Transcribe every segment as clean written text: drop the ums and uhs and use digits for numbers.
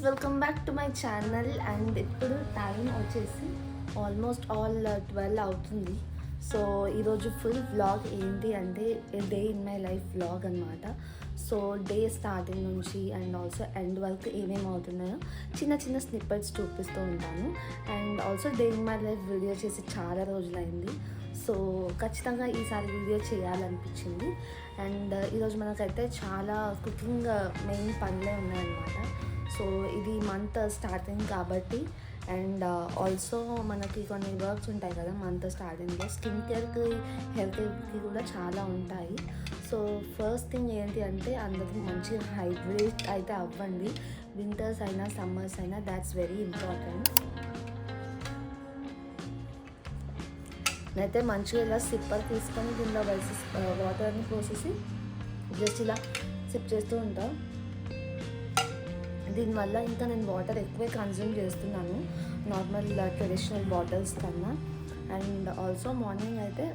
Welcome back to my channel. And ఇప్పుడు time వచ్చేసి almost 12 అవుతుంది. సో ఈరోజు ఫుల్ వ్లాగ్ ఏంటి అంటే day in my life vlog అనమాట. సో డే స్టార్టింగ్ నుంచి అండ్ ఆల్సో ఎండ్ వరకు ఏమేమి అవుతున్నాయో చిన్న చిన్న స్నిప్పెట్స్ చూపిస్తూ ఉంటాను. And also day in my life video చేసి చాలా రోజులైంది. సో ఖచ్చితంగా ఈసారి వీడియో చేయాలనిపించింది. అండ్ ఈరోజు మనకైతే చాలా కుకింగ్ మెయిన్ పనులే ఉన్నాయన్నమాట. సో ఇది మంత్ స్టార్టింగ్ కాబట్టి అండ్ ఆల్సో మనకి కొన్ని వర్క్స్ ఉంటాయి కదా మంత్ స్టార్టింగ్లో. స్కిన్ కేర్కి, హెయిర్ కేర్కి కూడా చాలా ఉంటాయి. సో ఫస్ట్ థింగ్ ఏంటి అంటే అందరూ మంచిగా హైడ్రేట్ అయితే అవ్వండి. వింటర్స్ అయినా సమ్మర్స్ అయినా దాట్స్ వెరీ ఇంపార్టెంట్. నేనైతే మంచిగా ఇలా సిప్పర్ తీసుకొని దీనిలో వేసి వాటర్ని పోసేసి జస్ట్ ఇలా సిప్ చేస్తూ ఉంటాం. దీనివల్ల ఇంకా నేను వాటర్ ఎక్కువే కన్జ్యూమ్ చేస్తున్నాను నార్మల్ ట్రెడిషనల్ బాటిల్స్ కన్నా. అండ్ ఆల్సో మార్నింగ్ అయితే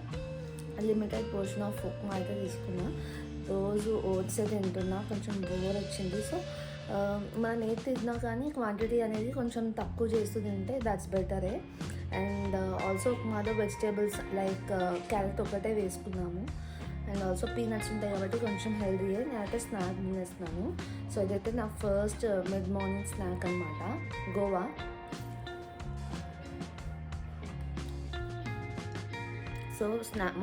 లిమిటెడ్ పోర్షన్ ఆఫ్ ఉప్మా అయితే తీసుకున్నా. రోజు ఓట్స్ తింటున్నా, కొంచెం బోర్ వచ్చింది. సో మనం ఏది తిన్నా కానీ క్వాంటిటీ అనేది కొంచెం తక్కువ చేస్తూ తింటే దాట్స్ బెటరే. అండ్ ఆల్సో ఉప్మాలో వెజిటేబుల్స్ లైక్ క్యారెట్ ఒకటే వేసుకున్నాము. అండ్ ఆల్సో పీనట్స్ ఉంటాయి కాబట్టి కొంచెం హెల్దీయే. నేనైతే స్నాక్ తినేస్తున్నాను. సో ఇదైతే నా ఫస్ట్ మిడ్ మార్నింగ్ స్నాక్ అనమాట, గోవా. సో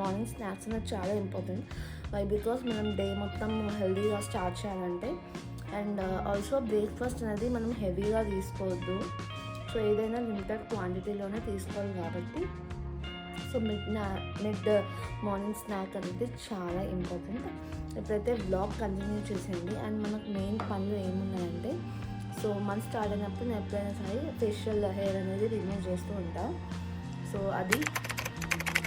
మార్నింగ్ స్నాక్స్ అనేది చాలా ఇంపార్టెంట్. వై బికాస్ మనం డే మొత్తం హెల్దీగా స్టార్ట్ చేయాలంటే. అండ్ ఆల్సో బ్రేక్ఫాస్ట్ అనేది మనం హెవీగా తీసుకోవద్దు. సో ఏదైనా లిమిటెడ్ క్వాంటిటీలోనే తీసుకోవాలి కాబట్టి సో మిడ్ మార్నింగ్ స్నాక్ అనేది చాలా ఇంపార్టెంట్. ఎప్పుడైతే వ్లాగ్ కంటిన్యూ చేసేయండి. అండ్ మనకు మెయిన్ పనులు ఏమున్నాయంటే, సో మంత్ స్టార్ట్ అయినప్పుడు నేను ఎప్పుడైనా సరే ఫేషియల్ హెయిర్ అనేది రిమూవ్ చేస్తూ ఉంటాను. సో అది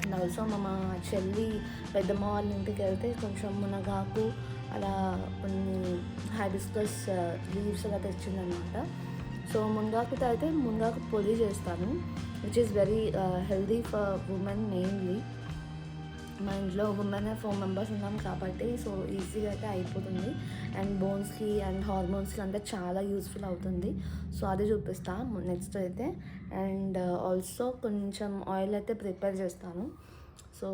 అండ్ ఆల్సో మా చెల్లి పెద్దమ్మ వాళ్ళ ఇంటికి వెళ్తే కొంచెం మునగాకు అలా కొన్ని హైబిస్కస్ లీవ్స్ అలా తెచ్చిందనమాట. సో మునగాకుతో అయితే మునగాకు పొడి చేస్తాను, which is very healthy for women mainly. మా ఇంట్లో ఉమెన్ 4 మెంబర్స్ ఉన్నాం కాబట్టి సో ఈజీగా అయితే అయిపోతుంది. అండ్ బోన్స్కి అండ్ హార్మోన్స్కి అంతా చాలా యూస్ఫుల్ అవుతుంది. సో అది చూపిస్తాను నెక్స్ట్ అయితే. అండ్ ఆల్సో కొంచెం ఆయిల్ అయితే ప్రిపేర్ చేస్తాను. సో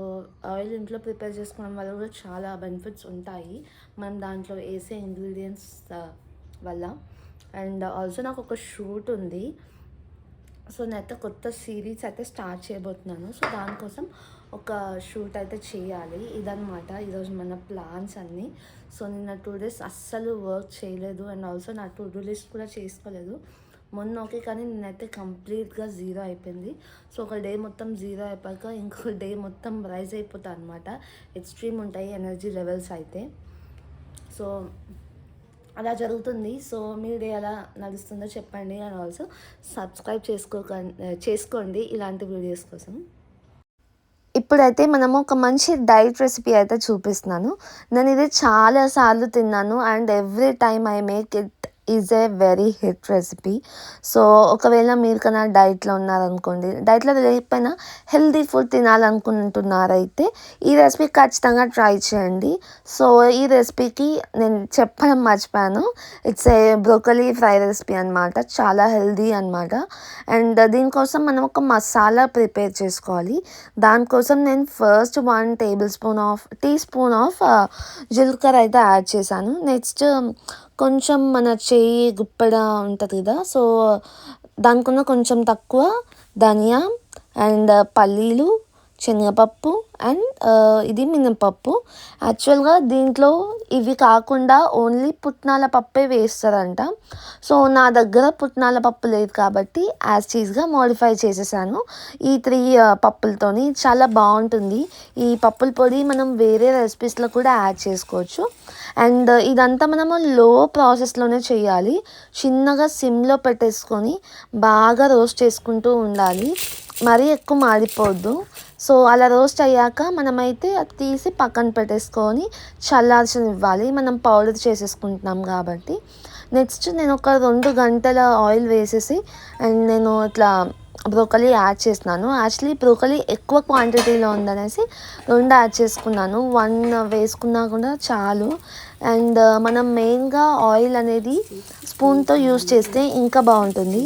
ఆయిల్ ఇంట్లో ప్రిపేర్ చేసుకోవడం వల్ల కూడా చాలా బెనిఫిట్స్ ఉంటాయి మనం దాంట్లో వేసే ఇంగ్రీడియంట్స్ వల్ల. అండ్ ఆల్సో నాకు ఒక షూట్ ఉంది. సో నేనైతే కొత్త సిరీస్ అయితే స్టార్ట్ చేయబోతున్నాను. సో దానికోసం ఒక షూట్ అయితే చేయాలి. ఇదనమాట ఈరోజు మన ప్లాన్స్ అన్నీ. సో నిన్న 2 days అస్సలు వర్క్ చేయలేదు. అండ్ ఆల్సో నా టు డూ లిస్ట్ కూడా చేసుకోలేదు. మొన్న ఓకే కానీ నేనైతే కంప్లీట్గా జీరో అయిపోయింది. సో ఒక డే మొత్తం జీరో అయిపోయాక ఇంకొక డే మొత్తం రైజ్ అయిపోతా అనమాట. ఎక్స్ట్రీమ్ ఉంటాయి ఎనర్జీ లెవెల్స్ అయితే. సో అలా జరుగుతుంది. సో మీ డే ఎలా నడుస్తుందో చెప్పండి. అండ్ ఆల్సో సబ్స్క్రైబ్ చేసుకోండి ఇలాంటి వీడియోస్ కోసం. ఇప్పుడైతే మనము ఒక మంచి డైట్ రెసిపీ అయితే చూపిస్తున్నాను. నేను ఇది చాలాసార్లు తిన్నాను and every time I make it is a very hit recipe. So ఒకవేళ మీరు కన్నా డైట్లో ఉన్నారనుకోండి, డైట్లో లేకపోయినా హెల్దీ ఫుడ్ తినాలనుకుంటున్నారైతే ఈ రెసిపీ ఖచ్చితంగా ట్రై చేయండి. సో ఈ రెసిపీకి నేను చెప్పడం మర్చిపోయాను, it's a broccoli fry recipe అనమాట. చాలా హెల్దీ అనమాట. అండ్ దీనికోసం మనం ఒక మసాలా ప్రిపేర్ చేసుకోవాలి. దానికోసం నేను ఫస్ట్ 1 టీ స్పూన్ ఆఫ్ జీలకర్ర అయితే యాడ్ చేశాను. నెక్స్ట్ కొంచెం మన చెయ్యి గుప్పెడ ఉంటుంది కదా, సో దానికన్నా కొంచెం తక్కువ ధనియా అండ్ పల్లీలు, శనగపప్పు అండ్ ఇది మినపప్పు. యాక్చువల్గా దీంట్లో ఇవి కాకుండా ఓన్లీ పుట్నాల పప్పే వేస్తారంట. సో నా దగ్గర పుట్నాల పప్పు లేదు కాబట్టి యాజ్ చీజ్గా మోడిఫై చేసేసాను ఈ 3 పప్పులతోని. చాలా బాగుంటుంది ఈ పప్పుల పొడి. మనం వేరే రెసిపీస్లో కూడా యాడ్ చేసుకోవచ్చు. అండ్ ఇదంతా మనము లో ప్రాసెస్లోనే చేయాలి. చిన్నగా సిమ్లో పెట్టేసుకొని బాగా రోస్ట్ చేసుకుంటూ ఉండాలి. మరీ ఎక్కువ మాడిపోవద్దు. సో అలా రోస్ట్ అయ్యాక మనమైతే అది తీసి పక్కన పెట్టేసుకొని చల్లార్చనివ్వాలి. మనం పౌడర్ చేసేసుకుంటున్నాం కాబట్టి. నెక్స్ట్ నేను ఒక 2 గంటల ఆయిల్ వేసేసి అండ్ నేను ఇట్లా బ్రోకలీ యాడ్ చేస్తున్నాను. యాక్చువల్లీ బ్రోకలీ ఎక్కువ క్వాంటిటీలో ఉందనేసి 2 యాడ్ చేసుకున్నాను. 1 వేసుకున్నా కూడా చాలు. అండ్ మనం మెయిన్గా ఆయిల్ అనేది స్పూన్తో యూస్ చేస్తే ఇంకా బాగుంటుంది.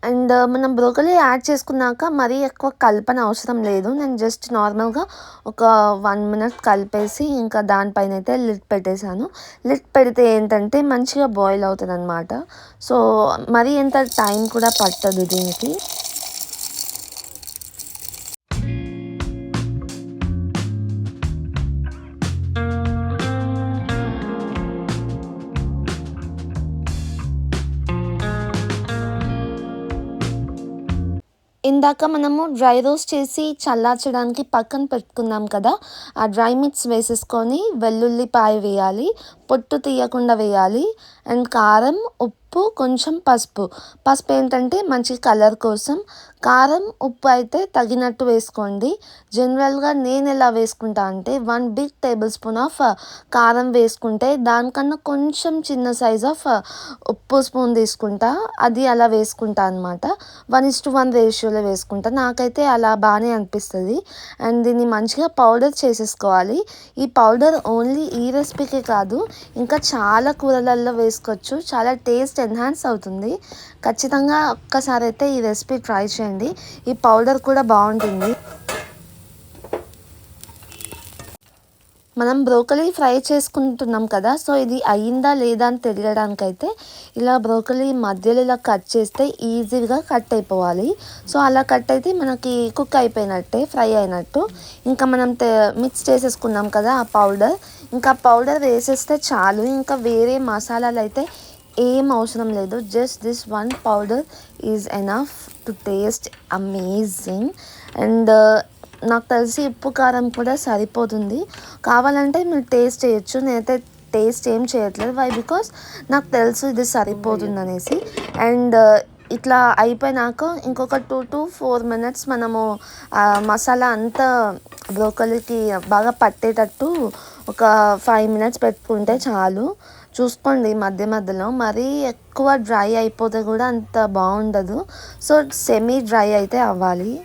అండ్ మనం బ్రోకలీ యాడ్ చేసుకున్నాక మరీ ఎక్కువ కలపన అవసరం లేదు. నేను జస్ట్ నార్మల్గా ఒక 1 మినిట్ కలిపేసి ఇంకా దానిపైన అయితే లిడ్ పెట్టేశాను. లిడ్ పెడితే ఏంటంటే మంచిగా బాయిల్ అవుతుంది అనమాట. సో మరీ ఎంత టైం కూడా పట్టదు దీనికి. ఇందాక మనము డ్రై రోస్ట్ చేసి చల్లార్చడానికి పక్కన పెట్టుకున్నాం కదా, ఆ డ్రై మిక్స్ వేసేసుకొని వెల్లుల్లిపాయ వేయాలి, పొట్టు తీయకుండా వేయాలి. అండ్ కారం, ఉప్పు, కొంచెం పసుపు. పసుపు ఏంటంటే మంచి కలర్ కోసం. కారం, ఉప్పు అయితే తగినట్టు వేసుకోండి. జనరల్గా నేను ఎలా వేసుకుంటా అంటే 1 బిగ్ టేబుల్ స్పూన్ ఆఫ్ కారం వేసుకుంటే దానికన్నా కొంచెం చిన్న సైజ్ ఆఫ్ ఉప్పు స్పూన్ తీసుకుంటా. అది అలా వేసుకుంటా అనమాట. 1:1 రేషియోలో వేసుకుంటా. నాకైతే అలా బాగానే అనిపిస్తుంది. అండ్ దీన్ని మంచిగా పౌడర్ చేసేసుకోవాలి. ఈ పౌడర్ ఓన్లీ ఈ రెసిపీకే కాదు, ఇంకా చాలా కూరలలో వేసుకోవచ్చు. చాలా టేస్ట్ ఎన్హాన్స్ అవుతుంది. ఖచ్చితంగా ఒక్కసారి అయితే ఈ రెసిపీ ట్రై చేయండి. ఈ పౌడర్ కూడా బాగుంటుంది. మనం బ్రోకలీ ఫ్రై చేసుకుంటున్నాం కదా, సో ఇది అయ్యిందా లేదా అని తెలియడానికైతే ఇలా బ్రోకలీ మధ్యలో ఇలా కట్ చేస్తే ఈజీగా కట్ అయిపోవాలి. సో అలా కట్ అయితే మనకి కుక్ అయిపోయినట్టే, ఫ్రై అయినట్టు. ఇంకా మనం మిక్స్ చేసేసుకున్నాం కదా ఆ పౌడర్, ఇంకా పౌడర్ వేసేస్తే చాలు. ఇంకా వేరే మసాలాలు అయితే ఏం అవసరం లేదు. Just this 1 powder is enough to taste amazing. And నాకు తెలిసి ఉప్పు కారం కూడా సరిపోతుంది. కావాలంటే మీరు టేస్ట్ చేయొచ్చు. నేనైతే టేస్ట్ ఏం చేయట్లేదు. వై? బికాస్ నాకు తెలుసు ఇది సరిపోతుంది అనేసి. అండ్ ఇట్లా అయిపోయినాక ఇంకొక 2 to 4 మినిట్స్ మనము మసాలా అంతా బ్రోకలీకి బాగా పట్టేటట్టు ఒక 5 మినిట్స్ పెట్టుకుంటే చాలు. చూసుకోండి మధ్య మధ్యలో. మరీ ఎక్కువ డ్రై అయిపోతే కూడా అంత బాగుండదు. సో సెమీ డ్రై అయితే అవ్వాలి.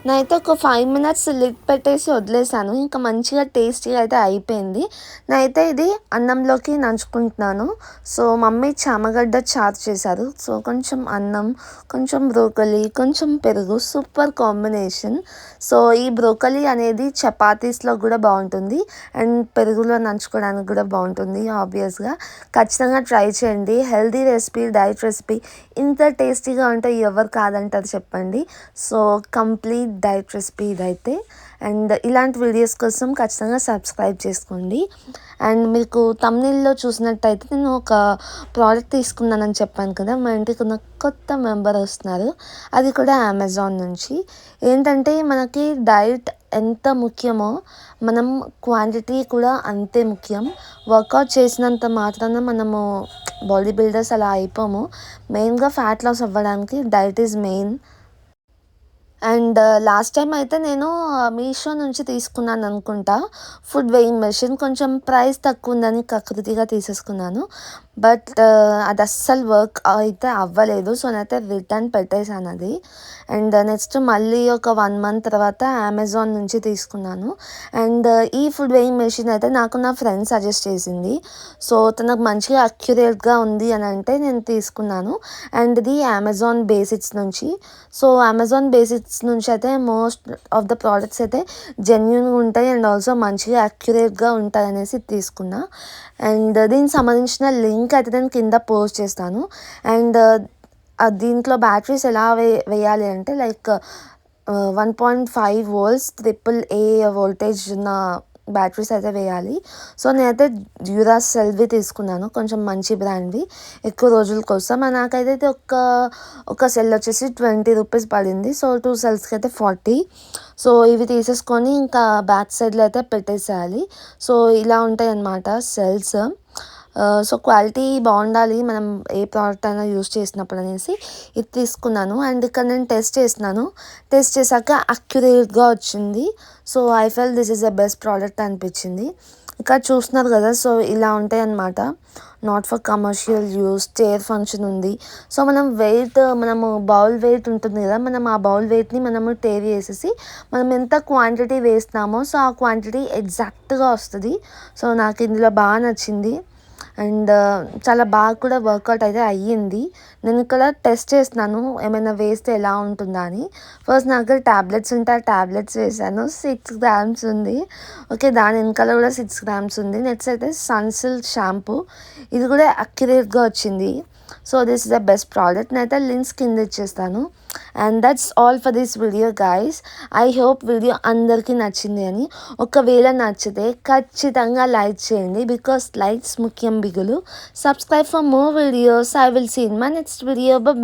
నేనైతే ఒక 5 మినిట్స్ లిడ్ పెట్టేసి వదిలేసాను. ఇంకా మంచిగా టేస్టీగా అయితే అయిపోయింది. నేనైతే ఇది అన్నంలోకి నంచుకుంటున్నాను. సో మమ్మీ చామగడ్డ చారు చేశారు. సో కొంచెం అన్నం, కొంచెం బ్రోకలీ, కొంచెం పెరుగు, సూపర్ కాంబినేషన్. సో ఈ బ్రోకలీ అనేది చపాతీస్లో కూడా బాగుంటుంది అండ్ పెరుగులో నంచుకోవడానికి కూడా బాగుంటుంది. ఆబ్వియస్గా ఖచ్చితంగా ట్రై చేయండి. హెల్తీ రెసిపీ, డైట్ రెసిపీ ఇంత టేస్టీగా ఉంటే ఎవరు కాదంటారు చెప్పండి. సో కంప్లీట్ డైట్ రెసిపీ ఇదైతే. అండ్ ఇలాంటి వీడియోస్ కోసం ఖచ్చితంగా సబ్స్క్రైబ్ చేసుకోండి. అండ్ మీకు తమ్నెయిల్లో చూసినట్టయితే నేను ఒక ప్రోడక్ట్ తీసుకున్నానని చెప్పాను కదా, మా ఇంటికి ఉన్న కొత్త మెంబర్ వస్తున్నారు. అది కూడా అమెజాన్ నుంచి. ఏంటంటే మనకి డైట్ ఎంత ముఖ్యమో మనం క్వాంటిటీ కూడా అంతే ముఖ్యం. వర్కౌట్ చేసినంత మాత్రాన మనము బాడీ బిల్డర్స్ అలా అయిపోము. మెయిన్గా ఫ్యాట్ లాస్ అవ్వడానికి diet is main. And last time అయితే నేను మీషో నుంచి తీసుకున్నాను అనుకుంటా ఫుడ్ వెయింగ్ మెషిన్. కొంచెం ప్రైస్ తక్కువ ఉందని కకృతిగా తీసేసుకున్నాను. బట్ అది అస్సలు వర్క్ అయితే అవ్వలేదు. సో నేనైతే రిటర్న్ పెట్టేశాను అది. అండ్ నెక్స్ట్ మళ్ళీ ఒక 1 మంత్ తర్వాత అమెజాన్ నుంచి తీసుకున్నాను. అండ్ ఈ ఫుడ్ వెయింగ్ మెషిన్ అయితే నాకు నా ఫ్రెండ్ సజెస్ట్ చేసింది. సో తనకు మంచిగా అక్యురేట్గా ఉంది అని అంటే నేను తీసుకున్నాను. అండ్ ఇది అమెజాన్ బేసిక్స్ నుంచి. సో అమెజాన్ బేసిక్స్ నుంచి అయితే మోస్ట్ ఆఫ్ ద ప్రోడక్ట్స్ అయితే జెన్యూన్గా ఉంటాయి అండ్ ఆల్సో మంచిగా అక్యురేట్గా ఉంటాయి అనేసి తీసుకున్నా. అండ్ దీనికి సంబంధించిన లింక్ అయితే నేను కింద పోస్ట్ చేస్తాను. అండ్ దీంట్లో బ్యాటరీస్ ఎలా వేయాలి అంటే లైక్ 1.5 volts AAA వోల్టేజ్ ఉన్న బ్యాటరీస్ అయితే వేయాలి. సో నేనైతే డ్యూరాసెల్వి తీసుకున్నాను, కొంచెం మంచి బ్రాండ్వి, ఎక్కువ రోజుల కోసం. నాకైతే ఒక సెల్ వచ్చేసి 20 రూపీస్ పడింది. సో 2 సెల్స్కి అయితే 40. సో ఇవి తీసేసుకొని ఇంకా బ్యాక్ సైడ్లో అయితే పెట్టేసేయాలి. సో ఇలా ఉంటాయి అన్నమాట సెల్స్. సో క్వాలిటీ బాగుండాలి మనం ఏ ప్రోడక్ట్ అయినా యూస్ చేసినప్పుడు అనేసి ఇది తీసుకున్నాను. అండ్ ఇక్కడ నేను టెస్ట్ చేశాక అక్యురేట్గా వచ్చింది. So I felt this is the best product అనిపించింది. ఇక్కడ చూస్తున్నారు కదా, సో ఇలా ఉంటాయి అన్నమాట. Not for commercial use, tare function ఉంది. సో మనము బౌల్ వెయిట్ ఉంటుంది కదా, మనం ఆ బౌల్ వెయిట్ని మనము టేర్ చేసేసి మనం ఎంత క్వాంటిటీ వేస్తున్నామో సో ఆ క్వాంటిటీ ఎగ్జాక్ట్గా వస్తుంది. సో నాకు ఇందులో బాగా నచ్చింది అండ్ చాలా బాగా కూడా వర్కౌట్ అయితే అయ్యింది. నేను ఇక్కడ టెస్ట్ చేస్తున్నాను ఏమైనా వేస్తే ఎలా ఉంటుందా అని. ఫస్ట్ నా దగ్గర ట్యాబ్లెట్స్ ఉంటే ఆ ట్యాబ్లెట్స్ వేసాను. 6 గ్రామ్స్ ఉంది. ఓకే, దాని వెనకాల కూడా 6 గ్రామ్స్ ఉంది. నెక్స్ట్ అయితే సన్సిల్క్ షాంపూ, ఇది కూడా అక్యురేట్గా వచ్చింది. So this is the best product. నేనైతే లింక్స్ కింద ఇచ్చేస్తాను. And that's all for this video guys. I hope video అందరికీ నచ్చింది అని. ఒకవేళ నచ్చితే ఖచ్చితంగా లైక్ చేయండి, బికాస్ లైక్స్ ముఖ్యం బిగులు. Subscribe for more videos. I will see in my next video. Bye.